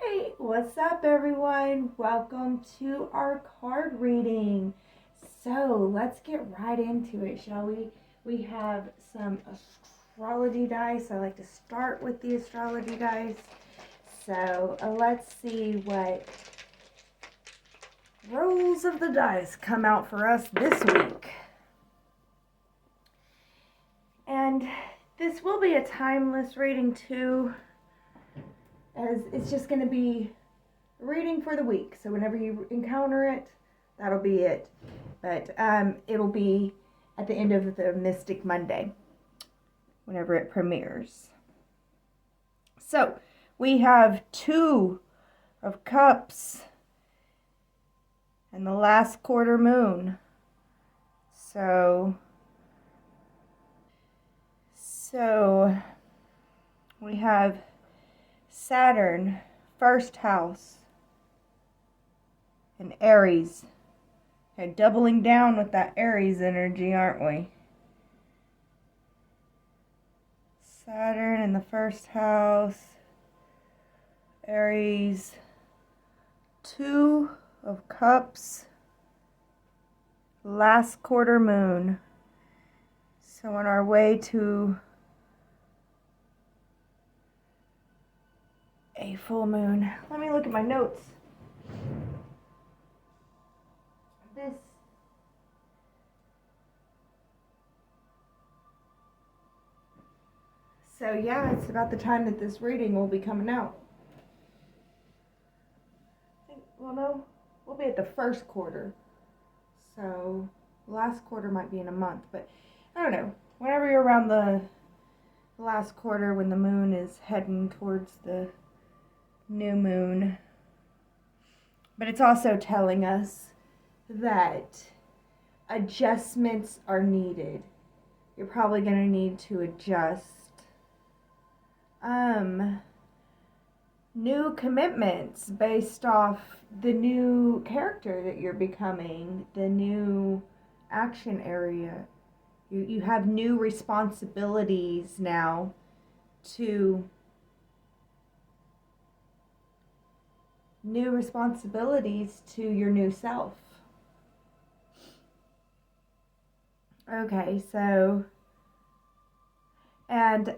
Hey, what's up, everyone? Welcome to our card reading. So let's get right into it, shall we? We have some astrology dice. I like to start with the astrology dice. So let's see what rolls of the dice come out for us this week. And this will be a timeless reading too, as it's just going to be a reading for the week. So whenever you encounter it, that'll be it. But it'll be at the end of the Mystic Monday, whenever it premieres. So we have Two of Cups and the last quarter moon. So we have Saturn, first house, and Aries. Okay, doubling down with that Aries energy, aren't we? Saturn in the first house, Aries, Two of Cups, last quarter moon. So on our way to a full moon. Let me look at my notes. So yeah, it's about the time that this reading will be coming out. Well, no, we'll be at the first quarter. So last quarter might be in a month, but I don't know. Whenever you're around the last quarter, when the moon is heading towards the new moon. But it's also telling us that adjustments are needed. You're probably going to need to adjust. New commitments based off the new character that you're becoming, the new action area. You have new responsibilities now to your new self. Okay, so and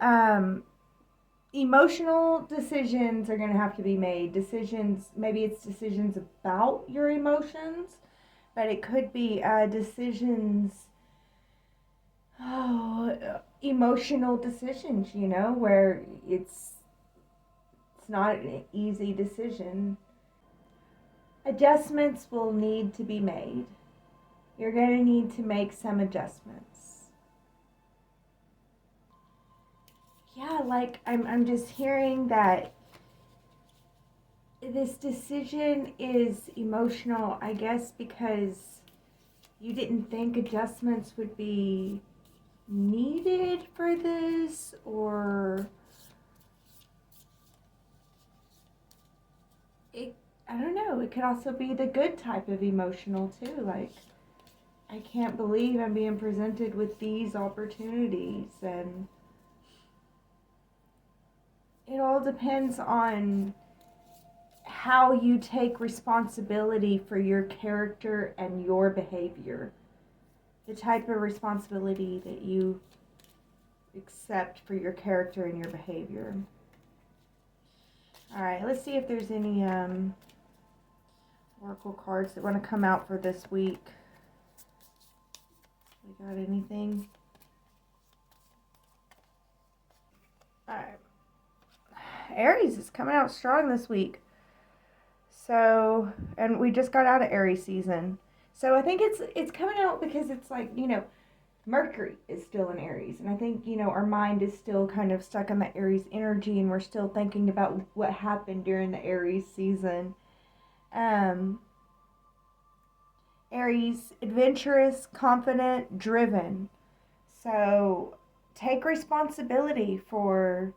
emotional decisions are going to have to be made. Decisions, maybe it's decisions about your emotions, but it could be decisions, emotional decisions, where it's not an easy decision. Adjustments will need to be made. You're going to need to make some adjustments. Yeah, like I'm just hearing that this decision is emotional, I guess, because you didn't think adjustments would be needed for this, or I don't know, it could also be the good type of emotional too, like I can't believe I'm being presented with these opportunities, and it all depends on how you take responsibility for your character and your behavior. The type of responsibility that you accept for your character and your behavior. Alright, let's see if there's any oracle cards that want to come out for this week. We got anything? Alright. Aries is coming out strong this week. So, and we just got out of Aries season. So I think it's coming out because it's like, Mercury is still in Aries. And I think, our mind is still kind of stuck on the Aries energy, and we're still thinking about what happened during the Aries season. Aries, adventurous, confident, driven. So take responsibility for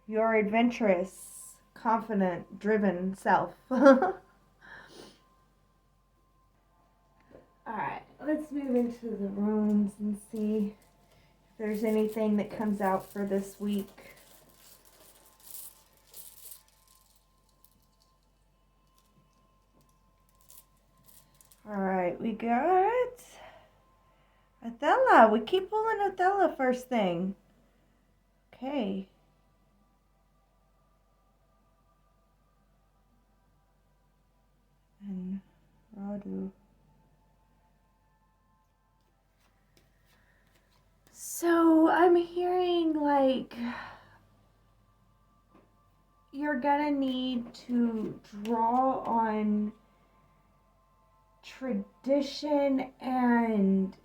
your adventurous, confident, driven self. Alright, let's move into the rooms and see if there's anything that comes out for this week. we got Othello. We keep pulling Othello first thing. Okay. And Radu. So I'm hearing like you're gonna need to draw on tradition and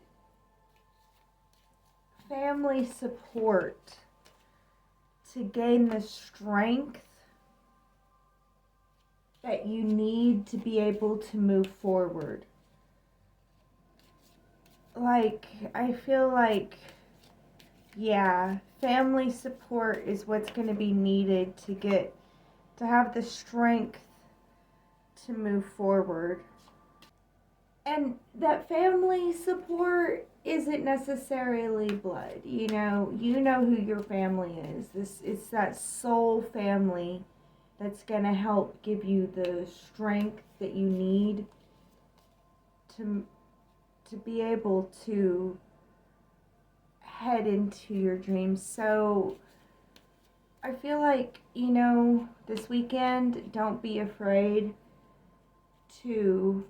family support to gain the strength that you need to be able to move forward. Like, I feel like, yeah, family support is what's going to be needed to have the strength to move forward. And that family support isn't necessarily blood. You know who your family is. It's that soul family that's going to help give you the strength that you need to be able to head into your dreams. So I feel like, this weekend, don't be afraid to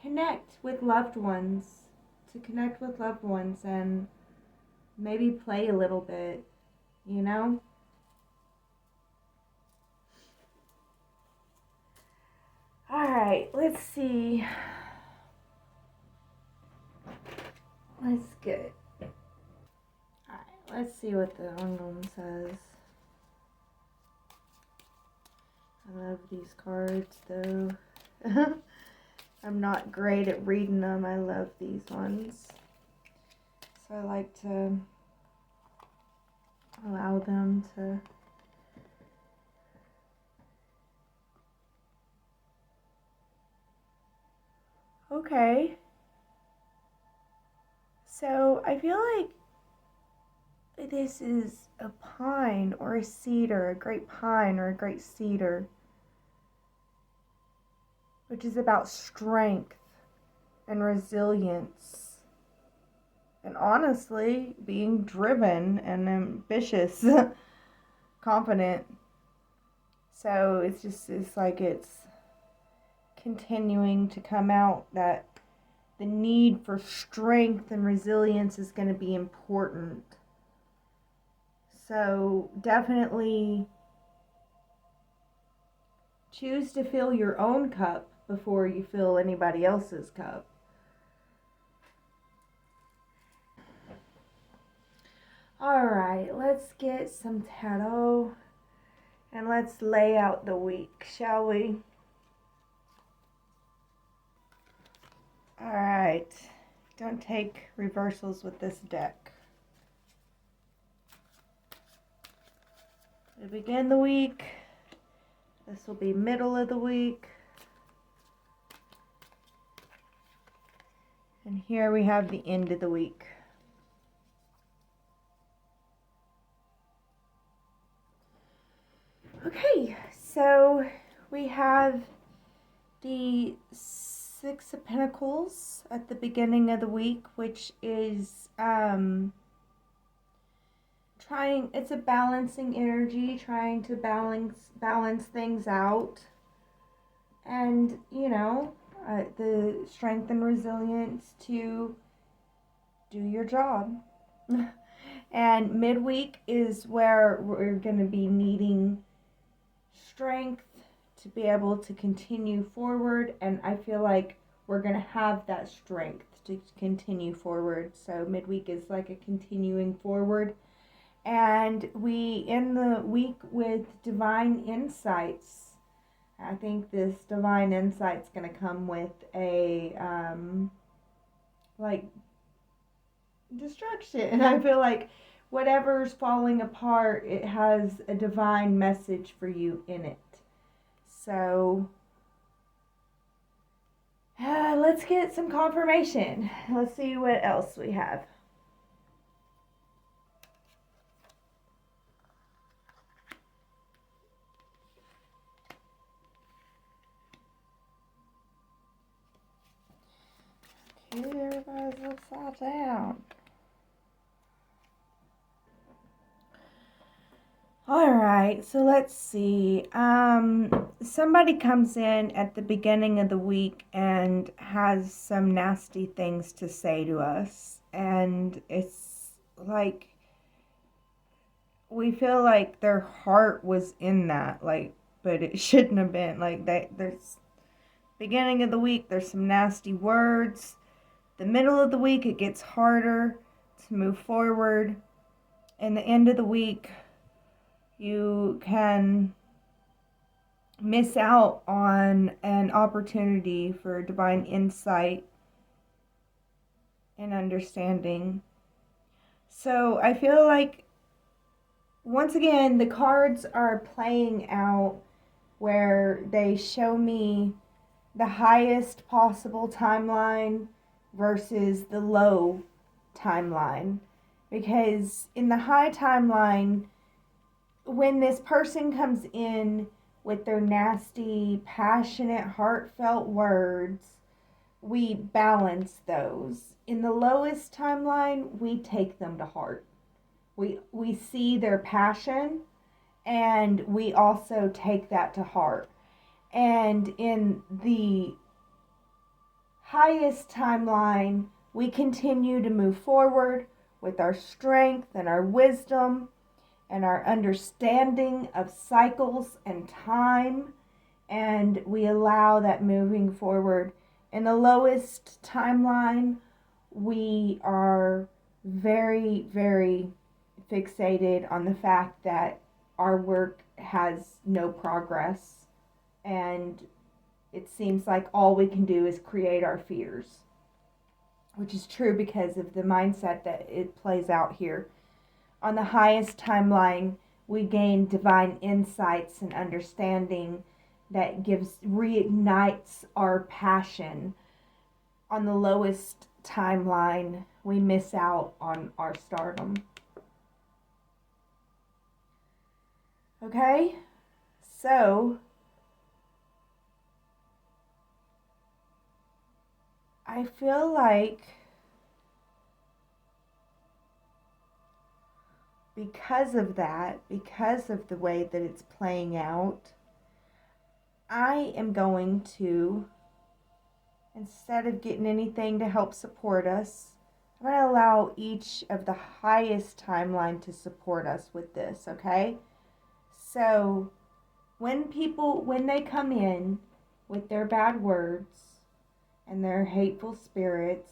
connect with loved ones, and maybe play a little bit, Alright, let's see. Let's get. Alright, let's see what the unknown says. I love these cards though. I'm not great at reading them. I love these ones. So I like to allow them to. Okay. So I feel like this is a pine or a cedar, a great pine or a great cedar, which is about strength and resilience. And honestly, being driven and ambitious, confident. So it's like it's continuing to come out that the need for strength and resilience is going to be important. So definitely choose to fill your own cup before you fill anybody else's cup. Alright, let's get some tarot and let's lay out the week, shall we? Alright, don't take reversals with this deck. We begin the week. This will be middle of the week. And here we have the end of the week. Okay, so we have the Six of Pentacles at the beginning of the week, which is it's a balancing energy, trying to balance things out, and the strength and resilience to do your job. And midweek is where we're going to be needing strength to be able to continue forward, and I feel like we're going to have that strength to continue forward. So midweek is like a continuing forward, and we end the week with divine insights. I think this divine insight's going to come with a like destruction. I feel like whatever's falling apart, it has a divine message for you in it. So let's get some confirmation. Let's see what else we have. Everybody's upside down. All right, so let's see. Somebody comes in at the beginning of the week and has some nasty things to say to us, and it's like we feel like their heart was in that, like, but it shouldn't have been. Like there's beginning of the week, there's some nasty words. The middle of the week, it gets harder to move forward. And the end of the week, you can miss out on an opportunity for divine insight and understanding. So I feel like, once again, the cards are playing out where they show me the highest possible timeline versus the low timeline. Because in the high timeline, when this person comes in with their nasty, passionate, heartfelt words, we balance those. In the lowest timeline, we take them to heart. We see their passion, and we also take that to heart. And in the highest timeline, we continue to move forward with our strength and our wisdom and our understanding of cycles and time, and we allow that moving forward. In the lowest timeline, we are very, very fixated on the fact that our work has no progress, and it seems like all we can do is create our fears, which is true because of the mindset that it plays out here. On the highest timeline, we gain divine insights and understanding that reignites our passion. On the lowest timeline, we miss out on our stardom. Okay? So, I feel like because of that, because of the way that it's playing out, I am going to, instead of getting anything to help support us, I'm going to allow each of the highest timeline to support us with this, okay? So, when they come in with their bad words and their hateful spirits,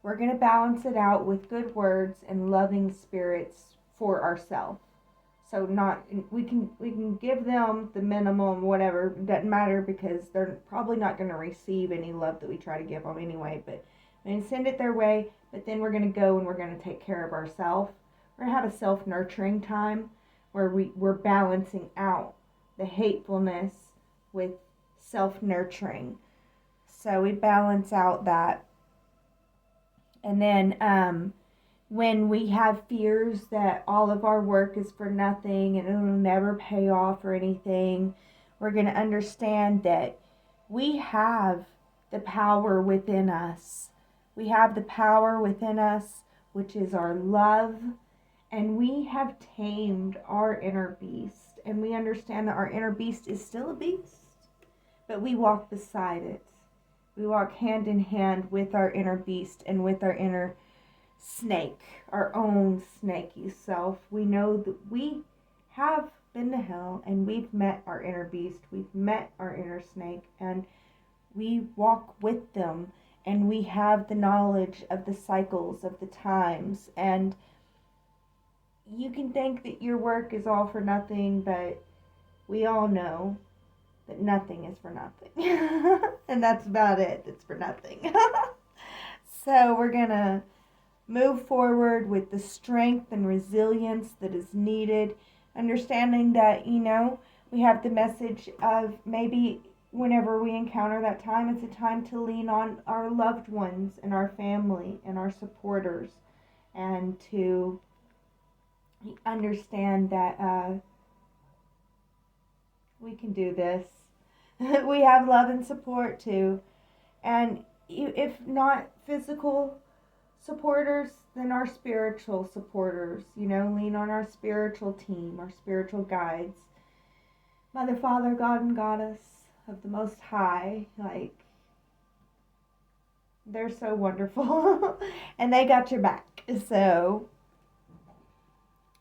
we're going to balance it out with good words and loving spirits for ourselves. So we can give them the minimum, whatever, it doesn't matter, because they're probably not going to receive any love that we try to give them anyway, but we're going to send it their way. But then we're going to go and we're going to take care of ourselves. We're going to have a self-nurturing time where we're balancing out the hatefulness with self-nurturing. So we balance out that. And then when we have fears that all of our work is for nothing and it'll never pay off or anything, we're going to understand that we have the power within us. We have the power within us, which is our love, and we have tamed our inner beast. And we understand that our inner beast is still a beast, but we walk beside it. We walk hand in hand with our inner beast and with our inner snake, our own snaky self. We know that we have been to hell and we've met our inner beast, we've met our inner snake, and we walk with them, and we have the knowledge of the cycles of the times. And you can think that your work is all for nothing, but we all know that nothing is for nothing. And that's about it. It's for nothing. So we're going to move forward with the strength and resilience that is needed, understanding that, we have the message of maybe whenever we encounter that time, it's a time to lean on our loved ones and our family and our supporters, and to understand that we can do this. We have love and support too. And if not physical supporters, then our spiritual supporters. Lean on our spiritual team, our spiritual guides. Mother, Father, God, and Goddess of the Most High, like, they're so wonderful. And they got your back. So,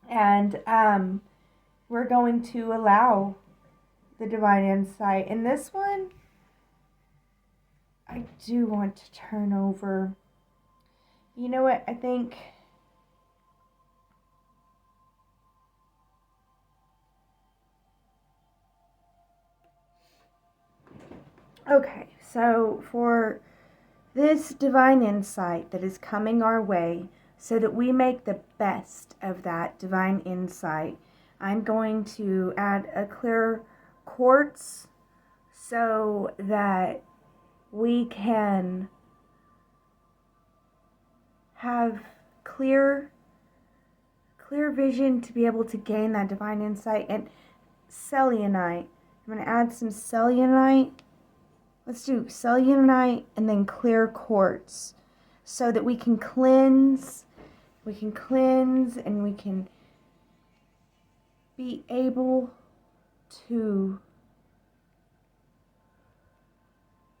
and we're going to allow the divine insight. And this one, I do want to turn over. You know what? I think okay, so for this divine insight that is coming our way, so that we make the best of that divine insight, I'm going to add a clear quartz so that we can have clear vision to be able to gain that divine insight. And selenite, I'm going to add some selenite. Let's do selenite and then clear quartz so that we can cleanse and we can be able to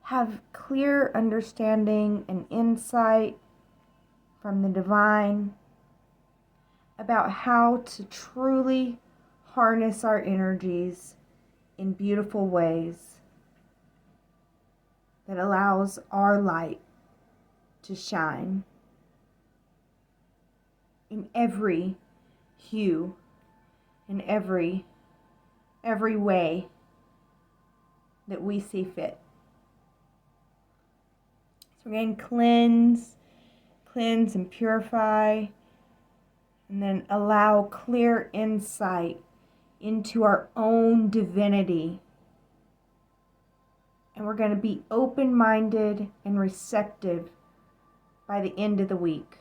have clear understanding and insight from the divine about how to truly harness our energies in beautiful ways that allows our light to shine in every hue, in every way that we see fit. So we're going to cleanse and purify, and then allow clear insight into our own divinity. And we're going to be open-minded and receptive by the end of the week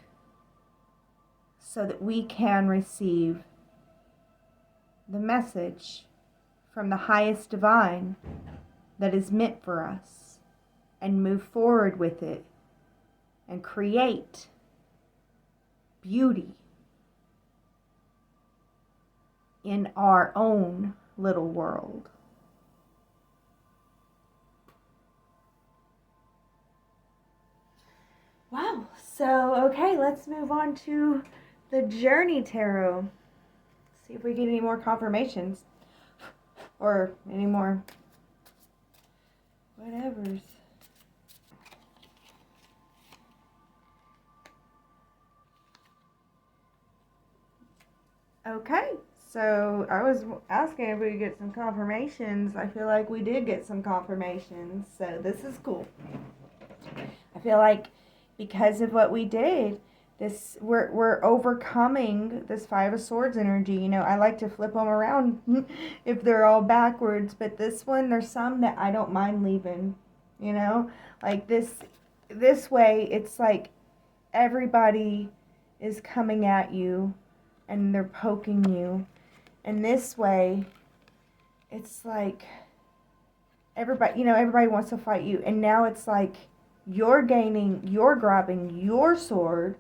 so that we can receive the message from the highest divine that is meant for us and move forward with it and create beauty in our own little world. Wow. So, okay, let's move on to the Journey Tarot. See if we get any more confirmations or any more whatevers. Okay, so I was asking if we could get some confirmations. I feel like we did get some confirmations, so this is cool. I feel like because of what we did, we're overcoming this Five of Swords energy. I like to flip them around if they're all backwards, but this one, there's some that I don't mind leaving. Like this way, it's like everybody is coming at you and they're poking you. And this way, it's like everybody wants to fight you. And now it's like you're grabbing your sword,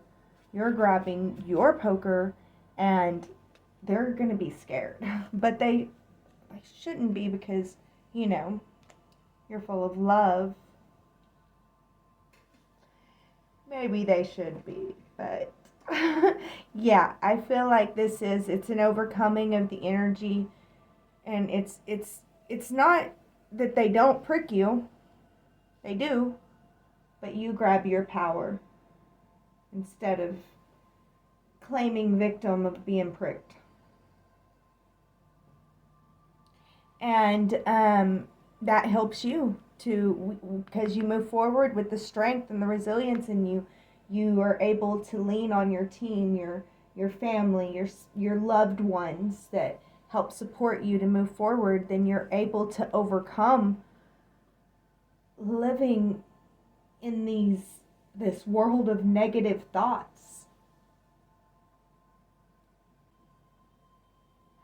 you're grabbing your poker, and they're going to be scared. But they shouldn't be because, you're full of love. Maybe they should be, but yeah, I feel like it's an overcoming of the energy, and it's not that they don't prick you. They do, but you grab your power instead of claiming victim of being pricked. And that helps you because you move forward with the strength and the resilience in you. You are able to lean on your team, your family, your loved ones that help support you to move forward. Then you're able to overcome living in this world of negative thoughts.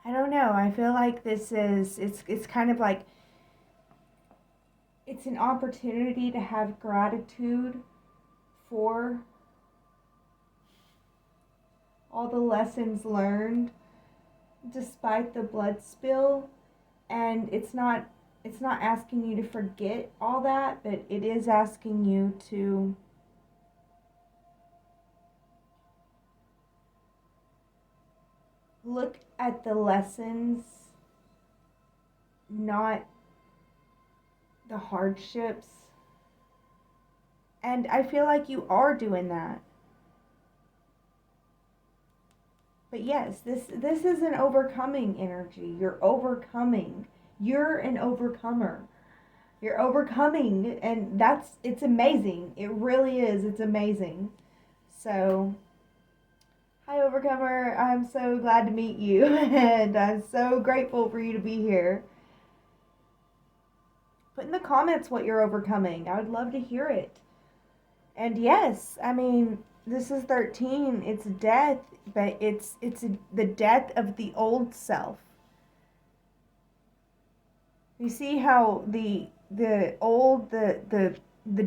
I don't know. I feel like it's kind of like it's an opportunity to have gratitude for all the lessons learned despite the blood spill. And it's not asking you to forget all that, but it is asking you to look at the lessons, not the hardships. And I feel like you are doing that. But yes, this is an overcoming energy. You're overcoming. You're an overcomer. You're overcoming, and it's amazing. It really is. It's amazing. So, hi Overcomer. I'm so glad to meet you, and I'm so grateful for you to be here. Put in the comments what you're overcoming. I would love to hear it. And yes, I mean, this is 13. It's death, but it's the death of the old self. You see how the old, the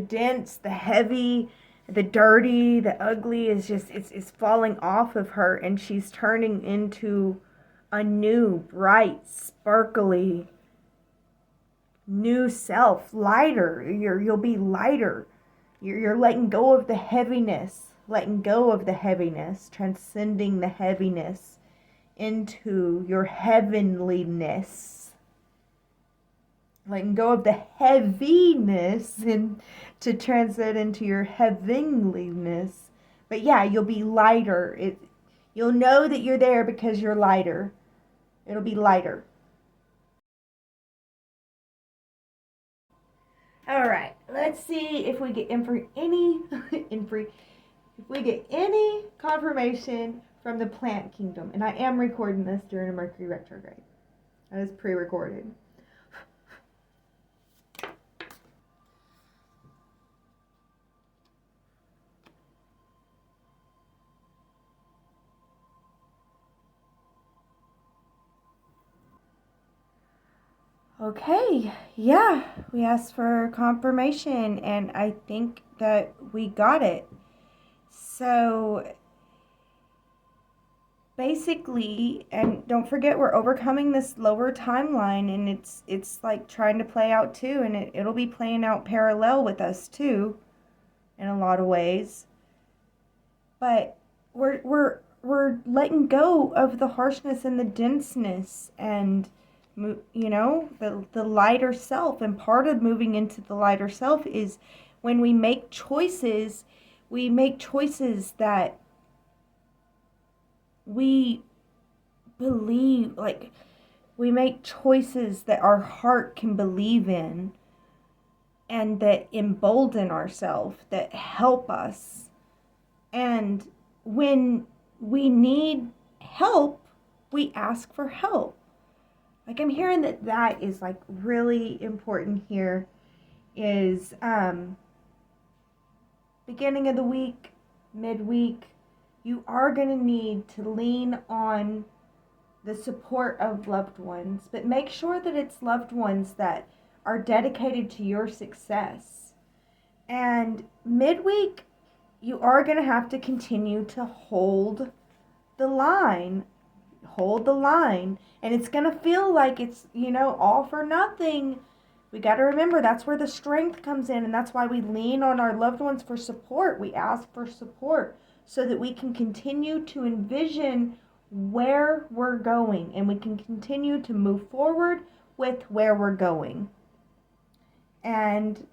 dense, the heavy, the dirty, the ugly is just it's falling off of her, and she's turning into a new, bright, sparkly new self, lighter. You'll be lighter. You're letting go of the heaviness, transcending the heaviness into your heavenliness. Letting go of the heaviness and to transcend into your heavenliness. But yeah, you'll be lighter. You'll know that you're there because you're lighter. It'll be lighter. All right, let's see if we get if we get any confirmation from the plant kingdom. And I am recording this during a Mercury retrograde. That is pre-recorded. Okay, yeah, we asked for confirmation, and I think that we got it. So basically, and don't forget, we're overcoming this lower timeline, and it's like trying to play out too, and it'll be playing out parallel with us too, in a lot of ways. But we're letting go of the harshness and the denseness, and the lighter self. And part of moving into the lighter self is when we make choices that we believe, like we make choices that our heart can believe in, and that embolden ourselves, that help us. And when we need help, we ask for help. Like, I'm hearing that is like really important here, is beginning of the week, midweek, you are going to need to lean on the support of loved ones, but make sure that it's loved ones that are dedicated to your success. And midweek, you are going to have to continue to hold the line. And it's going to feel like it's, all for nothing. We got to remember that's where the strength comes in, and that's why we lean on our loved ones for support. We ask for support so that we can continue to envision where we're going, and we can continue to move forward with where we're going. And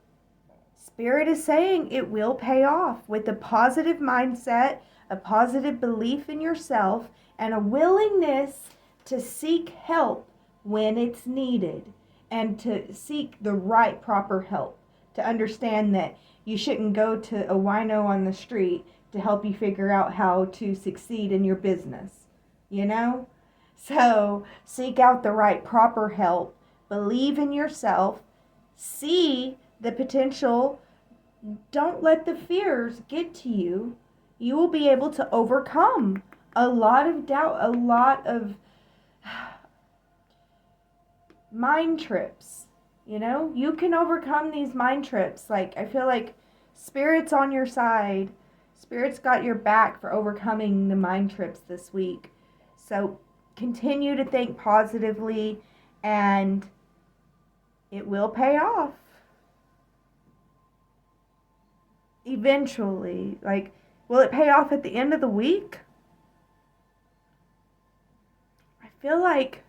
Spirit is saying it will pay off with a positive mindset, a positive belief in yourself, and a willingness to seek help when it's needed, and to seek the right proper help, to understand that you shouldn't go to a wino on the street to help you figure out how to succeed in your business, So seek out the right proper help, believe in yourself, see the potential. Don't let the fears get to you. You will be able to overcome a lot of doubt, a lot of mind trips, You know, you can overcome these mind trips. Like, I feel like Spirit's on your side. Spirit's got your back for overcoming the mind trips this week. So continue to think positively, and it will pay off. Eventually. Like, will it pay off at the end of the week? I feel like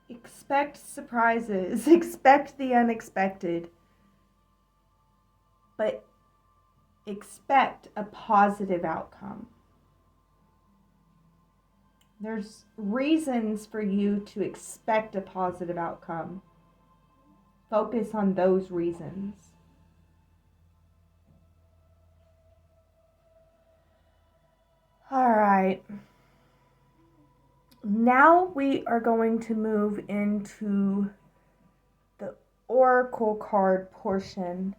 expect surprises, expect the unexpected, but expect a positive outcome. There's reasons for you to expect a positive outcome. Focus on those reasons. All right. Now we are going to move into the oracle card portion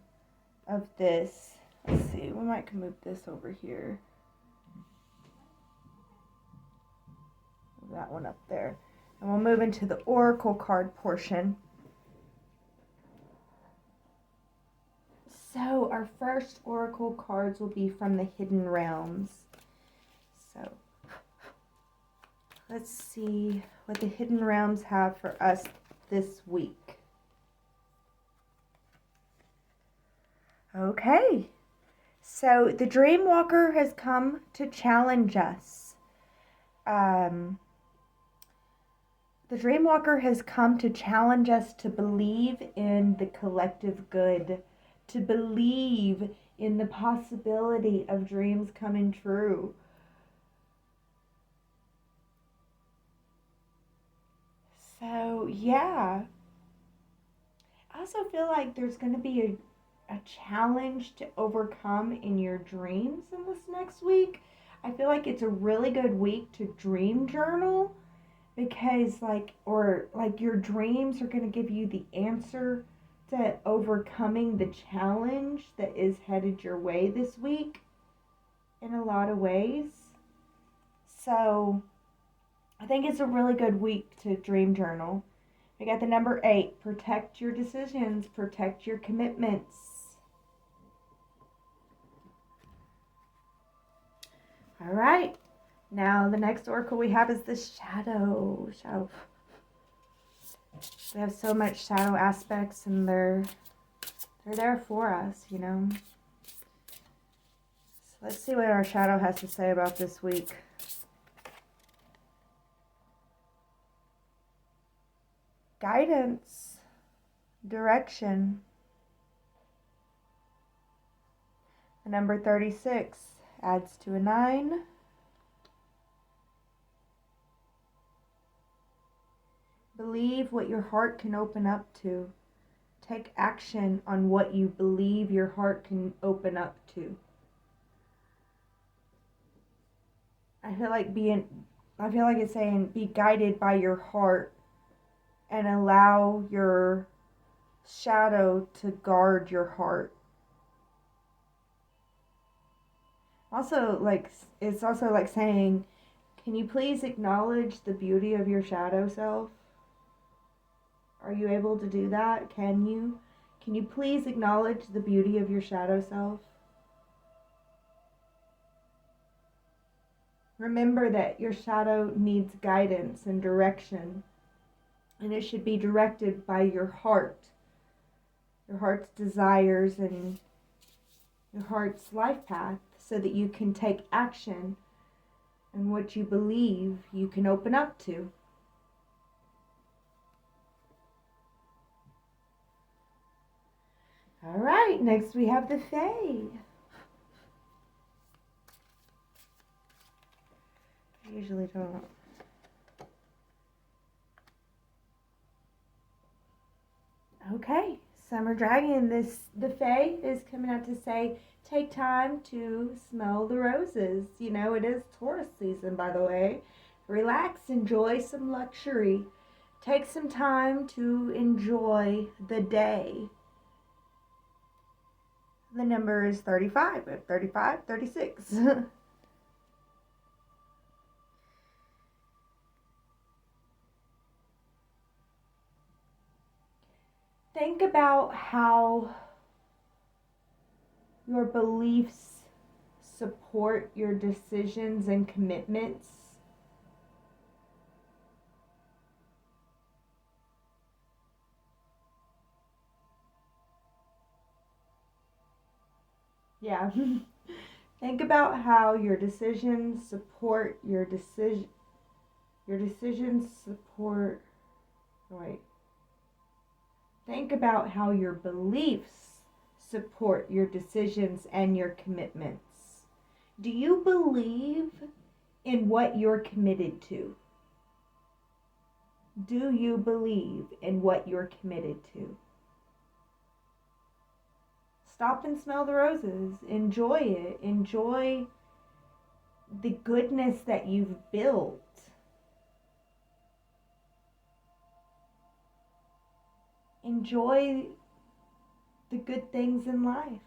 of this. Let's see, we might move this over here. Move that one up there. And we'll move into the oracle card portion. So our first oracle cards will be from the Hidden Realms. So let's see what the Hidden Realms have for us this week. Okay, so the Dreamwalker has come to challenge us. The Dreamwalker has come to challenge us to believe in the collective good, to believe in the possibility of dreams coming true. So, yeah. I also feel like there's going to be a challenge to overcome in your dreams in this next week. I feel like it's a really good week to dream journal, because your dreams are going to give you the answer to overcoming the challenge that is headed your way this week in a lot of ways. So I think it's a really good week to dream journal. We got the number 8, protect your decisions, protect your commitments. All right, now the next oracle we have is the shadow. They have so much shadow aspects, and they're there for us, you know. So let's see what our shadow has to say about this week. Guidance, direction. The number 36 adds to a 9. Believe what your heart can open up to. Take action on what you believe your heart can open up to. I feel like it's saying be guided by your heart and allow your shadow to guard your heart. It's also like saying, can you please acknowledge the beauty of your shadow self? Are you able to do that? Can you? Can you please acknowledge the beauty of your shadow self? Remember that your shadow needs guidance and direction, and it should be directed by your heart's desires and your heart's life path, so that you can take action and what you believe you can open up to. All right, next we have the Fae. I usually don't. Okay, Summer Dragon, the Fae is coming out to say, take time to smell the roses. You know, it is Taurus season, by the way. Relax, enjoy some luxury. Take some time to enjoy the day. The number is 35, 35, 36. Think about how your beliefs support your decisions and commitments. Yeah. Think about how your decisions support your decisions support wait. Think about how your beliefs support your decisions and your commitments. Do you believe in what you're committed to? Do you believe in what you're committed to? Stop and smell the roses. Enjoy it. Enjoy the goodness that you've built. Enjoy the good things in life.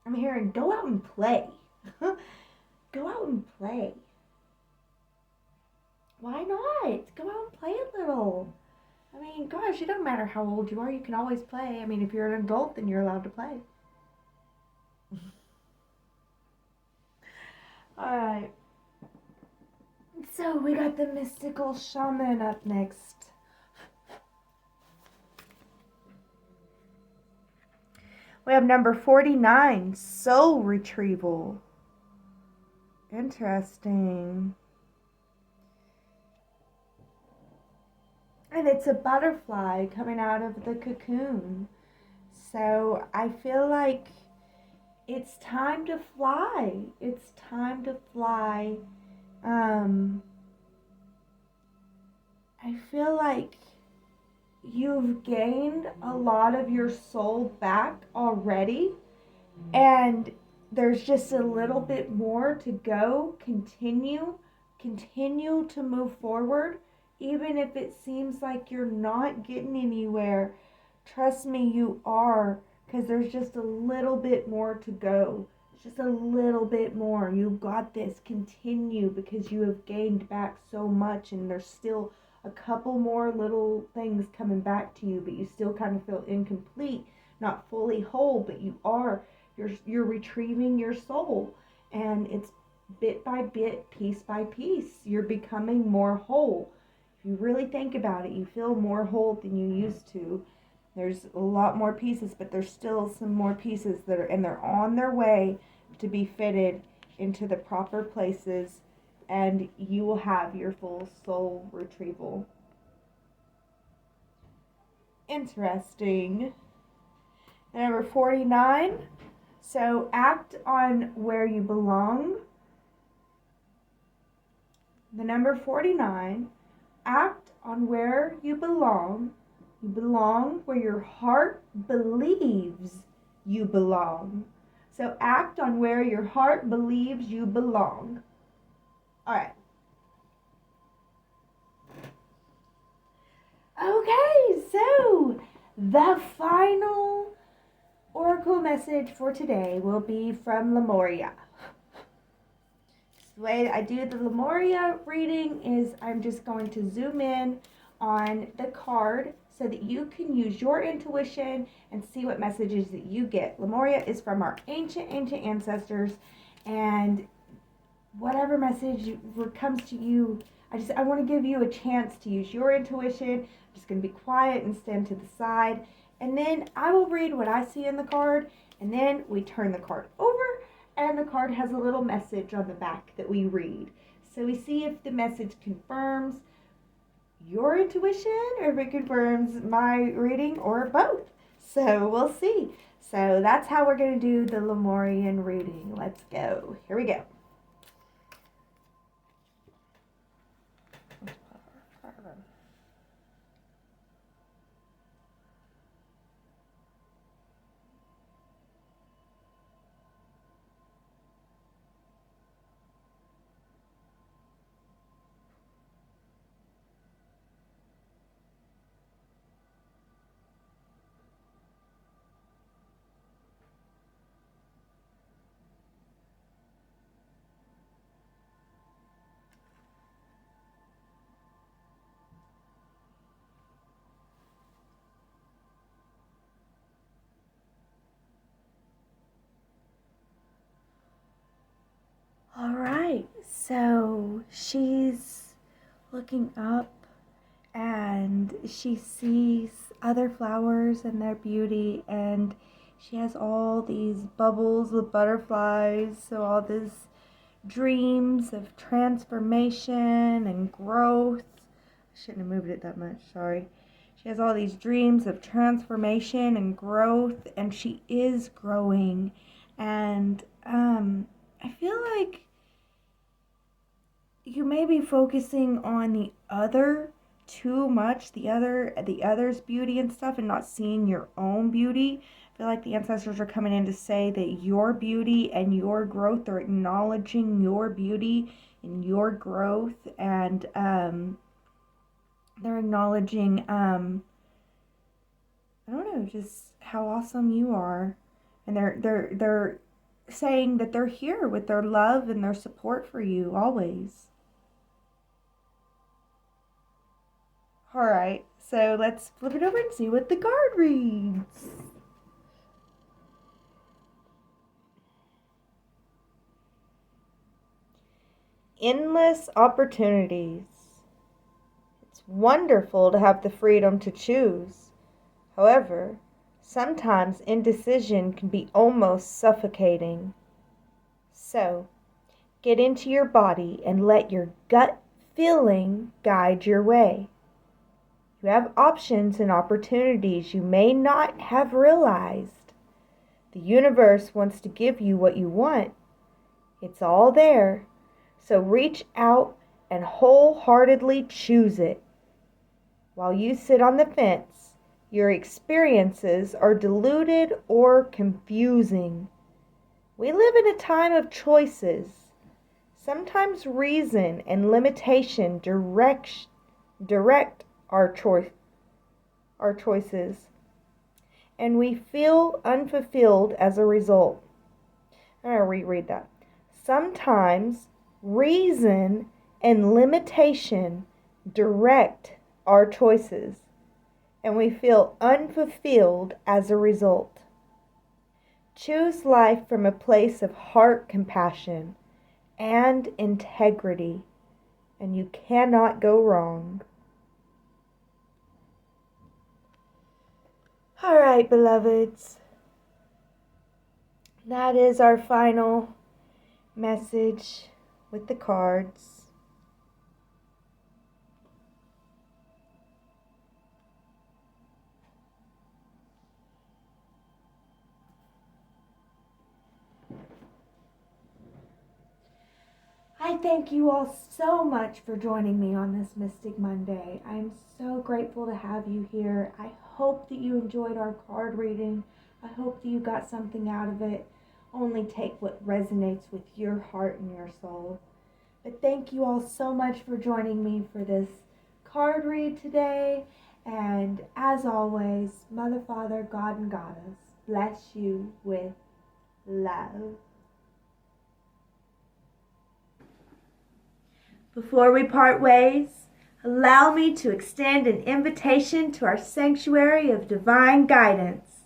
I'm hearing go out and play. Go out and play. Why not? Go out and play a little. I mean, gosh, it don't matter how old you are, you can always play. I mean, if you're an adult, then you're allowed to play. Alright. So, we got the mystical shaman up next. We have number 49, soul retrieval. Interesting. And it's a butterfly coming out of the cocoon. So I feel like it's time to fly. It's time to fly. I feel like you've gained a lot of your soul back already. And there's just a little bit more to go. Continue to move forward. Even if it seems like you're not getting anywhere, trust me, you are, because there's just a little bit more to go. Just a little bit more. You've got this. Continue, because you have gained back so much, and there's still a couple more little things coming back to you, but you still kind of feel incomplete, not fully whole, but you're retrieving your soul, and it's bit by bit, piece by piece. You're becoming more whole. If you really think about it, you feel more whole than you used to. There's a lot more pieces, but there's still some more pieces and they're on their way to be fitted into the proper places, and you will have your full soul retrieval. Interesting. Number 49. So act on where you belong. The number 49. Act on where you belong. You belong where your heart believes you belong. So act on where your heart believes you belong. All right. Okay, so the final oracle message for today will be from Lemuria. The way I do the Lemuria reading is I'm just going to zoom in on the card so that you can use your intuition and see what messages that you get. Lemuria is from our ancient ancestors, and whatever message comes to you, I want to give you a chance to use your intuition. I'm just going to be quiet and stand to the side, and then I will read what I see in the card, and then we turn the card over, and the card has a little message on the back that we read. So we see if the message confirms your intuition or if it confirms my reading, or both. So we'll see. So that's how we're going to do the Lemurian reading. Let's go. Here we go. So she's looking up and she sees other flowers and their beauty, and she has all these bubbles with butterflies, so all these dreams of transformation and growth. I shouldn't have moved it that much, sorry. She has all these dreams of transformation and growth, and she is growing. And I feel like you may be focusing on the other too much, the other's beauty and stuff, and not seeing your own beauty. I feel like the ancestors are coming in to say that your beauty and your growth are acknowledging your beauty and your growth, and they're acknowledging I don't know, just how awesome you are. And they're saying that they're here with their love and their support for you always. Alright, so let's flip it over and see what the card reads. Endless opportunities. It's wonderful to have the freedom to choose. However, sometimes indecision can be almost suffocating. So, get into your body and let your gut feeling guide your way. You have options and opportunities you may not have realized. The universe wants to give you what you want. It's all there. So reach out and wholeheartedly choose it. While you sit on the fence, your experiences are diluted or confusing. We live in a time of choices. Sometimes reason and limitation direct our choices, and we feel unfulfilled as a result. I'm going to reread that. Sometimes reason and limitation direct our choices, and we feel unfulfilled as a result. Choose life from a place of heart compassion and integrity, and you cannot go wrong. All right, beloveds. That is our final message with the cards. I thank you all so much for joining me on this Mystic Monday. I'm so grateful to have you here. I hope that you enjoyed our card reading. I hope that you got something out of it. Only take what resonates with your heart and your soul. But thank you all so much for joining me for this card read today. And as always, Mother, Father, God, and Goddess bless you with love. Before we part ways, allow me to extend an invitation to our sanctuary of divine guidance,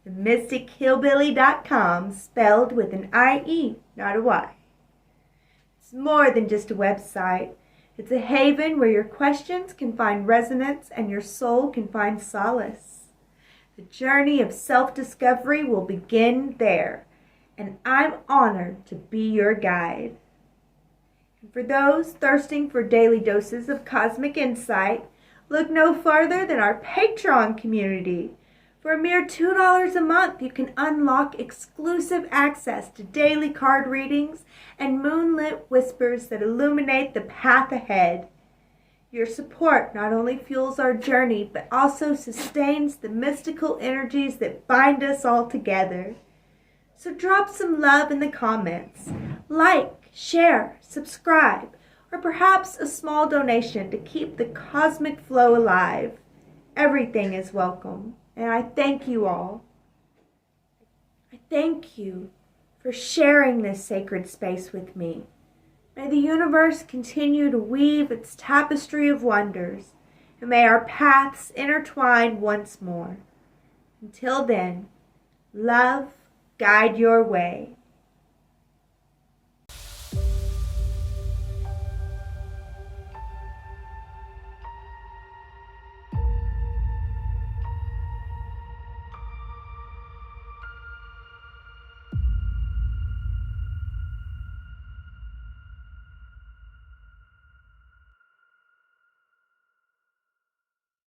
themystichillbilly.com, spelled with an I-E, not a Y. It's more than just a website. It's a haven where your questions can find resonance and your soul can find solace. The journey of self-discovery will begin there, and I'm honored to be your guide. For those thirsting for daily doses of cosmic insight, look no farther than our Patreon community. For a mere $2 a month, you can unlock exclusive access to daily card readings and moonlit whispers that illuminate the path ahead. Your support not only fuels our journey, but also sustains the mystical energies that bind us all together. So drop some love in the comments. Like, share, subscribe, or perhaps a small donation to keep the cosmic flow alive. Everything is welcome, and I thank you all. I thank you for sharing this sacred space with me. May the universe continue to weave its tapestry of wonders, and may our paths intertwine once more. Until then, love guide your way.